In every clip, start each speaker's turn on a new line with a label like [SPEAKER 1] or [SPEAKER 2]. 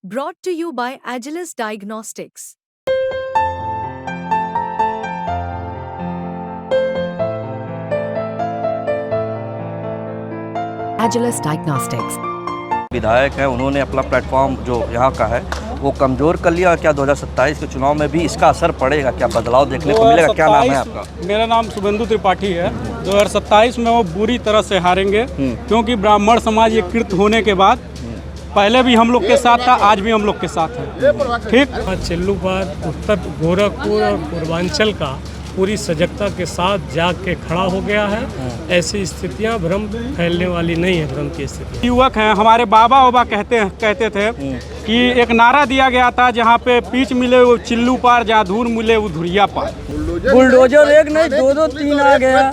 [SPEAKER 1] Brought to you by Agilus Diagnostics.
[SPEAKER 2] Agilus Diagnostics.
[SPEAKER 3] विधायक हैं, उन्होंने अपना प्लेटफॉर्म जो यहाँ का है वो कमज़ोर कर लिया। क्या 2027 के चुनाव में भी इसका असर पड़ेगा? क्या बदलाव देखने को मिलेगा? क्या नाम है आपका?
[SPEAKER 4] मेरा नाम शुभेंदु त्रिपाठी है। 2027 में वो बुरी तरह से हारेंगे, क्योंकि ब्राह्मण समाज ये कृत होने के बाद पहले भी हम लोग के साथ था, आज भी हम लोग के साथ है। ठीक।
[SPEAKER 5] चिल्लूपार उत्तर गोरखपुर और पूर्वांचल का पूरी सजगता के साथ जाग के खड़ा हो गया है। ऐसी स्थितियां भ्रम फैलने वाली नहीं है। भ्रम की स्थिति
[SPEAKER 4] युवक हैं, हमारे बाबा कहते थे कि एक नारा दिया गया था, जहाँ पे पीच मिले वो चिल्लू पार, जहाँ धूल मिले वो धुरिया पार।
[SPEAKER 6] बुलडोजर एक नहीं दो तीन आ गया,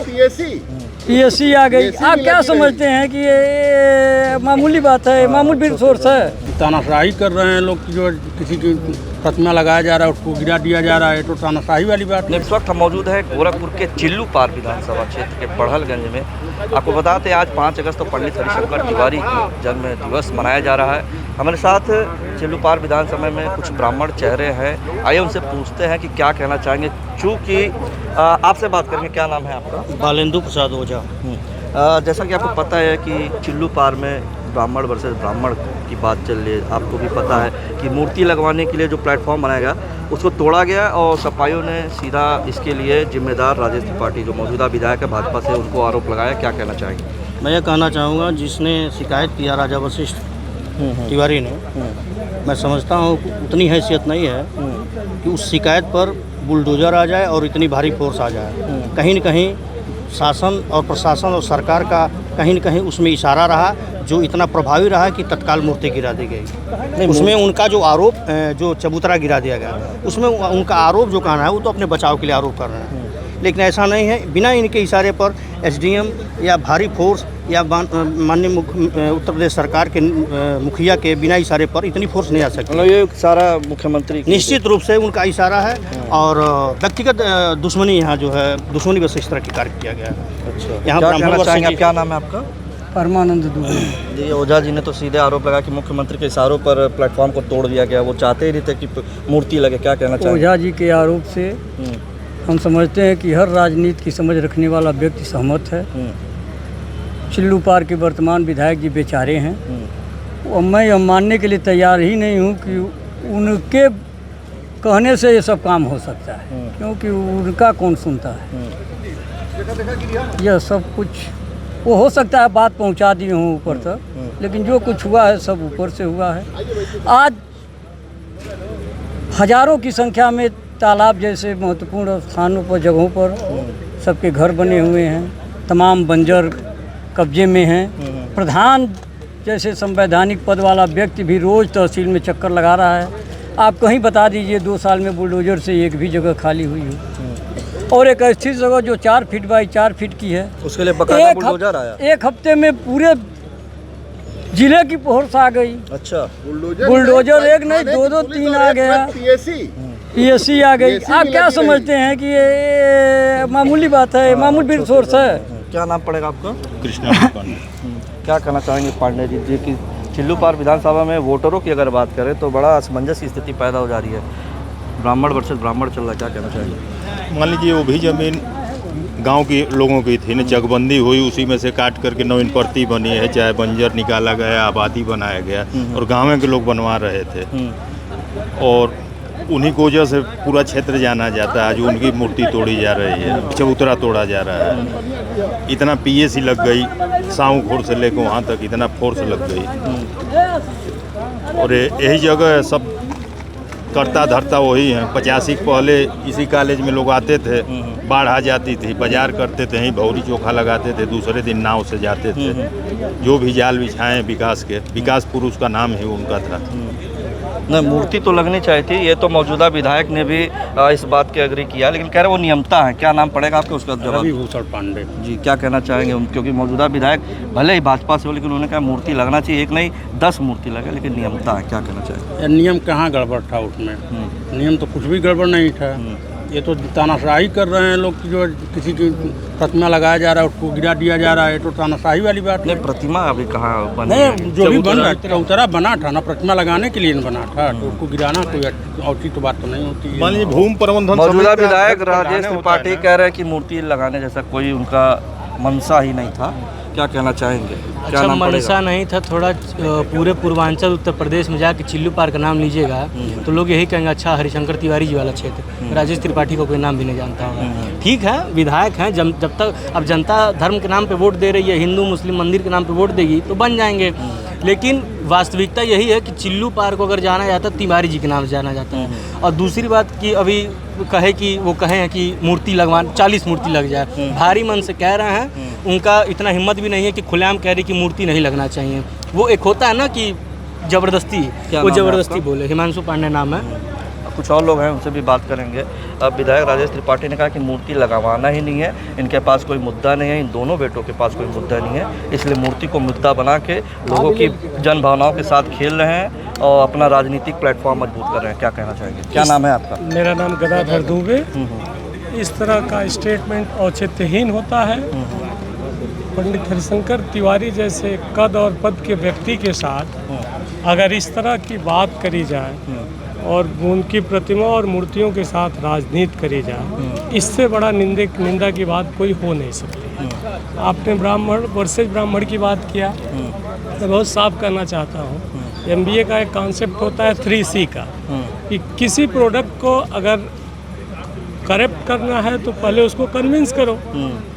[SPEAKER 6] पीएससी आ गई। आप क्या समझते हैं कि ये मामूली बात है? मामूली रिसोर्स है।
[SPEAKER 4] तानाशाही कर रहे हैं लोग, जो किसी की प्रतिमा लगाया जा रहा है उसको गिरा दिया जा रहा है, तो तानाशाही वाली बात है।
[SPEAKER 3] इस वक्त हम मौजूद है गोरखपुर के चिल्लू पार विधानसभा क्षेत्र के बढ़लगंज में। आपको बताते हैं आज 5 अगस्त को पंडित हरिशंकर तिवारी की जन्म दिवस मनाया जा रहा है। हमारे साथ चिल्लू पार विधानसभा में कुछ ब्राह्मण चेहरे हैं। आइए उनसे पूछते हैं कि क्या कहना चाहेंगे। चूँकि आपसे बात करेंगे, क्या नाम है आपका?
[SPEAKER 7] बालेंदु प्रसाद ओझा।
[SPEAKER 3] जैसा कि आपको पता है कि चिल्लू पार में ब्राह्मण वर्सेस ब्राह्मण की बात चल रही है। आपको भी पता है कि मूर्ति लगवाने के लिए जो प्लेटफॉर्म बनाया गया उसको तोड़ा गया, और सपाइयों ने सीधा इसके लिए जिम्मेदार राजेश त्रिपाठी जो मौजूदा विधायक है भाजपा से, उनको आरोप लगाया। क्या कहना चाहेंगे?
[SPEAKER 7] मैं ये कहना चाहूँगा, जिसने शिकायत किया राजा वशिष्ठ तिवारी ने, मैं समझता हूँ उतनी हैसियत नहीं है कि उस शिकायत पर बुलडोजर आ जाए और इतनी भारी फोर्स आ जाए। कहीं न कहीं शासन और प्रशासन और सरकार का कहीं न कहीं उसमें इशारा रहा, जो इतना प्रभावी रहा कि तत्काल मूर्ति गिरा दी गई। उसमें उनका जो आरोप, जो चबूतरा गिरा दिया गया, उसमें उनका आरोप जो कहना है वो तो अपने बचाव के लिए आरोप कर रहे हैं, लेकिन ऐसा नहीं है। बिना इनके इशारे पर एसडीएम या भारी फोर्स या माननीय उत्तर प्रदेश सरकार के मुखिया के बिना इशारे पर इतनी फोर्स नहीं आ सकती।
[SPEAKER 3] ये सारा मुख्यमंत्री
[SPEAKER 7] निश्चित रूप से उनका इशारा है, और व्यक्तिगत दुश्मनी यहाँ जो है, दुश्मनी बस इस तरह की कार्य किया गया है।
[SPEAKER 3] अच्छा, यहाँ ब्राह्मण। क्या नाम है आपका?
[SPEAKER 6] परमानंद दुबे।
[SPEAKER 3] जी, ओझा जी ने तो सीधे आरोप लगा कि मुख्यमंत्री के इशारों पर प्लेटफॉर्म को तोड़ दिया गया। वो चाहते ही नहीं थे कि मूर्ति लगे। क्या कहना चाहिए?
[SPEAKER 6] ओझा जी के आरोप से हम समझते हैं कि हर राजनीति की समझ रखने वाला व्यक्ति सहमत है। चिल्लू पार के वर्तमान विधायक जी बेचारे हैं, और मैं यह मानने के लिए तैयार ही नहीं हूँ कि उनके कहने से ये सब काम हो सकता है, क्योंकि उनका कौन सुनता है। यह सब कुछ वो हो सकता है बात पहुंचा दिए हूँ ऊपर तक, लेकिन जो कुछ हुआ है सब ऊपर से हुआ है। आज हजारों की संख्या में तालाब जैसे महत्वपूर्ण स्थानों पर, जगहों पर सबके घर बने हुए हैं, तमाम बंजर कब्जे में हैं। प्रधान जैसे संवैधानिक पद वाला व्यक्ति भी रोज़ तहसील में चक्कर लगा रहा है। आप कहीं बता दीजिए 2 साल में बुलडोजर से एक भी जगह खाली हुई हो। और एक ऐसी जगह जो 4 फीट बाई 4 फीट की है,
[SPEAKER 3] उसके लिए बकायदा बुलडोजर आया।
[SPEAKER 6] एक हफ्ते में पूरे जिले की फोर्स आ गई।
[SPEAKER 3] अच्छा,
[SPEAKER 6] बुलडोजर एक नहीं दो तीन आ गया, पीएससी आ गई। आप क्या समझते हैं कि ये मामूली बात है? मामूली रिसोर्स है।
[SPEAKER 3] क्या नाम पड़ेगा आपका?
[SPEAKER 4] कृष्णा पांडे।
[SPEAKER 3] क्या कहना चाहेंगे पांडे जी कि चिल्लू पार विधानसभा में वोटरों की अगर बात करें तो बड़ा असमंजस की स्थिति पैदा हो जा रही है, ब्राह्मण वर्सेस ब्राह्मण चल रहा है। क्या कहना चाहिए?
[SPEAKER 8] मान लीजिए वो भी ज़मीन गांव के लोगों की थी न, चकबंदी हुई, उसी में से काट करके नवीन प्रति बनी है, चाहे बंजर निकाला गया, आबादी बनाया गया, और गाँव के लोग बनवा रहे थे, और उन्हीं की वजह से पूरा क्षेत्र जाना जाता है। आज उनकी मूर्ति तोड़ी जा रही है, चबूतरा तोड़ा जा रहा है। इतना पीएससी लग गई, साहू खोर से लेकर वहाँ तक इतना फोर्स लग गई, और यही जगह सब करता धरता वही है। 85 के पहले इसी कॉलेज में लोग आते थे, बाढ़ आ जाती थी, बाजार करते थे, यहीं भौरी चोखा लगाते थे, दूसरे दिन नाव से जाते थे। जो भी जाल बिछाएँ विकास के, विकास पुरुष का नाम ही उनका था।
[SPEAKER 3] नहीं, मूर्ति तो लगनी चाहिए थी। ये तो मौजूदा विधायक ने भी इस बात के एग्री किया, लेकिन कह रहे वो नियमता है। क्या नाम पड़ेगा आपके? उसका जवाब
[SPEAKER 4] रविभूषण पांडे
[SPEAKER 3] जी। क्या कहना चाहेंगे? क्योंकि मौजूदा विधायक भले ही भाजपा से हो, लेकिन उन्होंने कहा मूर्ति लगना चाहिए, एक नहीं 10 मूर्ति लगे, लेकिन नियमता है। क्या कहना चाहिए?
[SPEAKER 4] नियम कहाँ गड़बड़ था उसमें? नियम तो कुछ भी गड़बड़ नहीं था।
[SPEAKER 7] ये तो तानाशाही कर रहे हैं लोग कि जो किसी की प्रतिमा लगाया जा रहा है उसको गिरा दिया जा रहा है, तो तानाशाही वाली बात
[SPEAKER 3] नहीं, प्रतिमा अभी कहाँ बनी?
[SPEAKER 7] नहीं, जो भी बन रहा है चौतरा बना था ना, प्रतिमा लगाने के लिए बना था, तो उसको गिराना कोई अच्छी तो बात तो नहीं होती है।
[SPEAKER 8] मान लीजिए भूमि प्रबंधन
[SPEAKER 3] मौजूदा
[SPEAKER 8] समिति का
[SPEAKER 3] विधायक
[SPEAKER 8] अध्यक्ष
[SPEAKER 3] राजेश
[SPEAKER 8] प्रधान
[SPEAKER 3] त्रिपाठी
[SPEAKER 8] होता है
[SPEAKER 3] कह रहे हैं कि मूर्ति लगाने जैसा कोई उनका मनसा ही नहीं था। क्या कहना चाहेंगे? क्या
[SPEAKER 9] अच्छा,
[SPEAKER 3] नाम
[SPEAKER 9] मनसा
[SPEAKER 3] पड़ेगा?
[SPEAKER 9] नहीं था। थोड़ा पूरे पूर्वांचल उत्तर प्रदेश में जाके चिल्लू पार का नाम लीजिएगा तो लोग यही कहेंगे अच्छा हरिशंकर तिवारी जी वाला क्षेत्र, राजेश त्रिपाठी को कोई नाम भी नहीं जानता होगा। ठीक है, विधायक हैं, जब तक अब जनता धर्म के नाम पे वोट दे रही है, हिंदू मुस्लिम मंदिर के नाम पे वोट देगी तो बन जाएंगे। लेकिन वास्तविकता यही है कि चिल्लू पार को अगर जाना जाता है तिवारी जी के नाम से जाना जाता है। और दूसरी बात कि अभी वो कहे हैं कि मूर्ति लगवा 40 मूर्ति लग जाए, भारी मन से कह रहे हैं, उनका इतना हिम्मत भी नहीं है कि खुलेआम कह रही कि मूर्ति नहीं लगना चाहिए। वो एक होता है ना कि ज़बरदस्ती, वो ज़बरदस्ती बोले। हिमांशु पांडे नाम है।
[SPEAKER 3] कुछ और लोग हैं, उनसे भी बात करेंगे। अब विधायक राजेश त्रिपाठी ने कहा कि मूर्ति लगवाना ही नहीं है, इनके पास कोई मुद्दा नहीं है, इन दोनों बेटों के पास कोई मुद्दा नहीं है, इसलिए मूर्ति को मुद्दा बना के लोगों की जन भावनाओं के साथ खेल रहे हैं और अपना राजनीतिक प्लेटफॉर्म मजबूत कर रहे हैं। क्या कहना चाहेंगे? क्या नाम है आपका?
[SPEAKER 5] मेरा नाम गदाधर दुबे। इस तरह का स्टेटमेंट औचित्यहीन होता है। पंडित हरिशंकर तिवारी जैसे कद और पद के व्यक्ति के साथ अगर इस तरह की बात करी जाए और उनकी प्रतिमा और मूर्तियों के साथ राजनीति करी जाए, इससे बड़ा निंदा की बात कोई हो नहीं सकती। आपने ब्राह्मण वर्सेज ब्राह्मण की बात किया, मैं बहुत साफ करना चाहता हूँ। MBA का एक कॉन्सेप्ट होता है 3C का, कि किसी प्रोडक्ट को अगर करेक्ट करना है तो पहले उसको कन्विंस करो,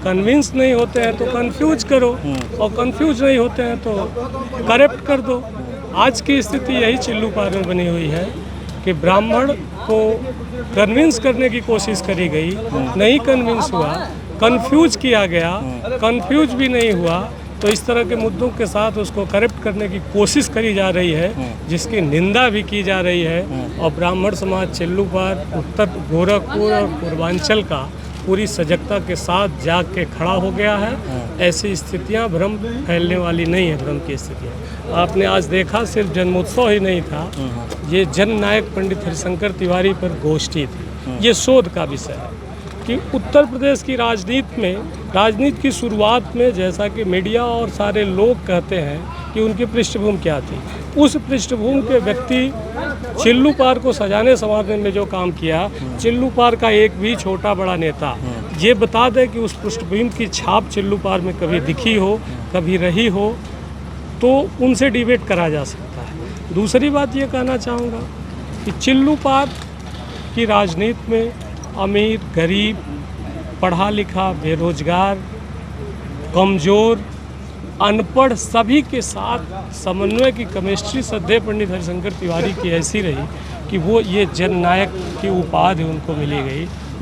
[SPEAKER 5] कन्विंस नहीं होते हैं तो कंफ्यूज करो, और कंफ्यूज नहीं होते हैं तो करेक्ट कर दो। आज की स्थिति यही चिल्लू पार में बनी हुई है कि ब्राह्मण को कन्विंस करने की कोशिश करी गई, नहीं कन्विंस हुआ, कंफ्यूज किया गया, कंफ्यूज भी नहीं हुआ, तो इस तरह के मुद्दों के साथ उसको करेक्ट करने की कोशिश करी जा रही है, जिसकी निंदा भी की जा रही है। और ब्राह्मण समाज चिल्लू पार, उत्तर गोरखपुर और पूर्वांचल का पूरी सजगता के साथ जाग के खड़ा हो गया है। ऐसी स्थितियां भ्रम फैलने वाली नहीं है। भ्रम की स्थितियां आपने आज देखा, सिर्फ जन्मोत्सव ही नहीं था, ये जननायक पंडित हरिशंकर तिवारी पर गोष्ठी थी। ये शोध का विषय है कि उत्तर प्रदेश की राजनीति की शुरुआत में जैसा कि मीडिया और सारे लोग कहते हैं कि उनकी पृष्ठभूमि क्या थी, उस पृष्ठभूमि के व्यक्ति चिल्लू पार को सजाने संवारने में जो काम किया, चिल्लू पार का एक भी छोटा बड़ा नेता ये बता दे कि उस पृष्ठभूमि की छाप चिल्लू पार में कभी दिखी हो, कभी रही हो, तो उनसे डिबेट करा जा सकता है। दूसरी बात ये कहना चाहूँगा कि चिल्लू पार की राजनीति में अमीर, गरीब, पढ़ा लिखा, बेरोजगार, कमज़ोर, अनपढ़ सभी के साथ समन्वय की केमिस्ट्री सदैव पंडित हरिशंकर तिवारी की ऐसी रही कि वो ये जननायक की उपाधि उनको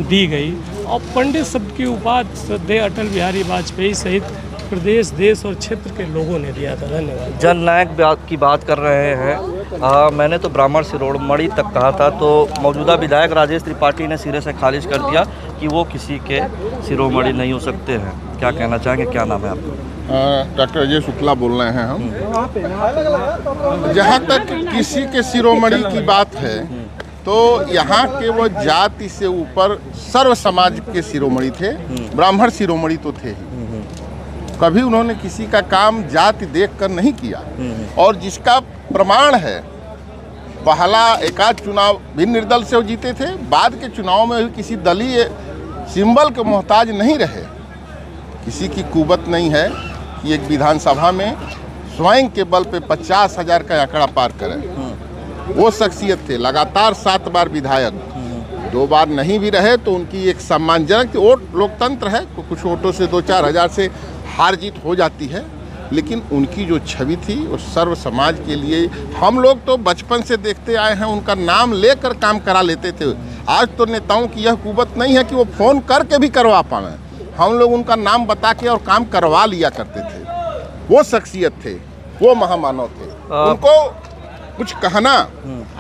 [SPEAKER 5] दी गई। और पंडित शब्द की उपाधि सदैव अटल बिहारी वाजपेयी सहित प्रदेश, देश और क्षेत्र के लोगों ने दिया था। धन्यवाद।
[SPEAKER 3] जननायक की बात कर रहे हैं। मैंने तो ब्राह्मण शिरोमणि तक कहा था, तो मौजूदा विधायक राजेश त्रिपाठी ने सिरे से खारिज कर दिया कि वो किसी के शिरोमणि नहीं हो सकते हैं। क्या कहना चाहेंगे? क्या नाम है आपका?
[SPEAKER 10] डॉक्टर अजय शुक्ला बोल रहे हैं हम। जहाँ तक किसी के शिरोमणि की बात है तो यहाँ के वो जाति से ऊपर सर्व समाज के शिरोमणि थे। ब्राह्मण शिरोमणि तो थे ही। कभी उन्होंने किसी का काम जाति देखकर नहीं किया, और जिसका प्रमाण है, पहला एकाध चुनाव भी निर्दल से वो जीते थे, बाद के चुनाव में भी किसी दलीय सिंबल के मोहताज नहीं रहे। किसी की कुवत नहीं है कि एक विधानसभा में स्वयं के बल पे 50,000 का आंकड़ा पार करें। वो शख्सियत थे। लगातार 7 बार विधायक, 2 बार नहीं भी रहे तो उनकी एक सम्मानजनक वोट, लोकतंत्र है, कुछ वोटों से 2-4 हज़ार से हार जीत हो जाती है, लेकिन उनकी जो छवि थी वो सर्व समाज के लिए, हम लोग तो बचपन से देखते आए हैं, उनका नाम लेकर काम करा लेते थे। आज तो नेताओं की यह कुवत नहीं है कि वो फ़ोन करके भी करवा पाएँ। हम लोग उनका नाम बता के और काम करवा लिया करते थे। वो शख्सियत थे, वो महामानव थे। उनको कुछ कहना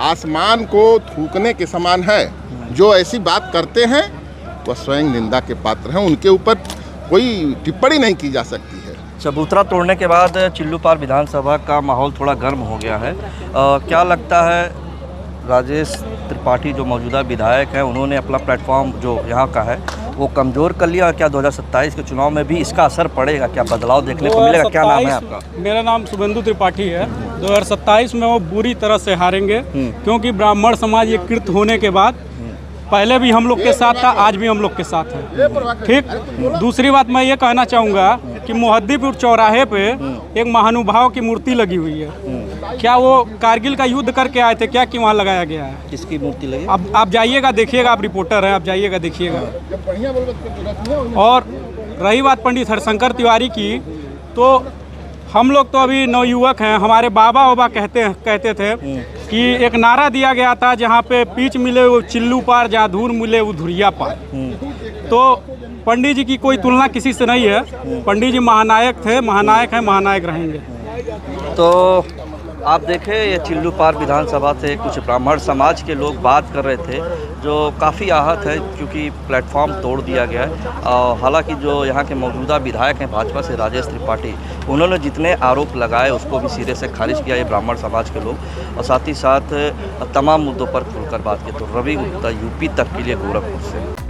[SPEAKER 10] आसमान को थूकने के समान है। जो ऐसी बात करते हैं वह स्वयं निंदा के पात्र हैं। उनके ऊपर कोई टिप्पणी नहीं की जा सकती है।
[SPEAKER 3] चबूतरा तोड़ने के बाद चिल्लू पार विधानसभा का माहौल थोड़ा गर्म हो गया है। क्या लगता है राजेश त्रिपाठी जो मौजूदा विधायक हैं उन्होंने अपना प्लेटफॉर्म जो यहाँ का है वो कमज़ोर कर लिया। क्या 2027 के चुनाव में भी इसका असर पड़ेगा? क्या बदलाव देखने को मिलेगा? क्या नाम है आपका?
[SPEAKER 4] मेरा नाम शुभेंदु त्रिपाठी है। 2027 में वो बुरी तरह से हारेंगे क्योंकि ब्राह्मण समाज ये कृत होने के बाद पहले भी हम लोग के साथ था, आज भी हम लोग के साथ है। ठीक। दूसरी बात मैं ये कहना चाहूँगा कि मोहद्दीपुर चौराहे पे एक महानुभाव की मूर्ति लगी हुई है। क्या वो कारगिल का युद्ध करके आए थे क्या कि वहाँ लगाया गया है?
[SPEAKER 3] किसकी मूर्ति लगी?
[SPEAKER 4] अब आप जाइएगा देखिएगा, आप रिपोर्टर हैं, आप जाइएगा देखिएगा। और रही बात पंडित हरिशंकर तिवारी की, तो हम लोग तो अभी नवयुवक हैं। हमारे बाबा कहते थे कि एक नारा दिया गया था, जहाँ पे पीच मिले वो चिल्लू पार, जहाँ धूर मिले वो धुरिया पार। तो पंडित जी की कोई तुलना किसी से नहीं है। पंडित जी महानायक थे, महानायक हैं, महानायक रहेंगे।
[SPEAKER 3] तो आप देखें ये चिल्लू पार विधानसभा से कुछ ब्राह्मण समाज के लोग बात कर रहे थे जो काफ़ी आहत है क्योंकि प्लेटफॉर्म तोड़ दिया गया है। हालांकि जो यहाँ के मौजूदा विधायक हैं भाजपा से राजेश त्रिपाठी, उन्होंने जितने आरोप लगाए उसको भी सिरे से खारिज किया ये ब्राह्मण समाज के लोग। और साथ ही साथ तमाम मुद्दों पर खुलकर बात की। तो रवि गुप्ता, यूपी तक के लिए गोरखपुर से।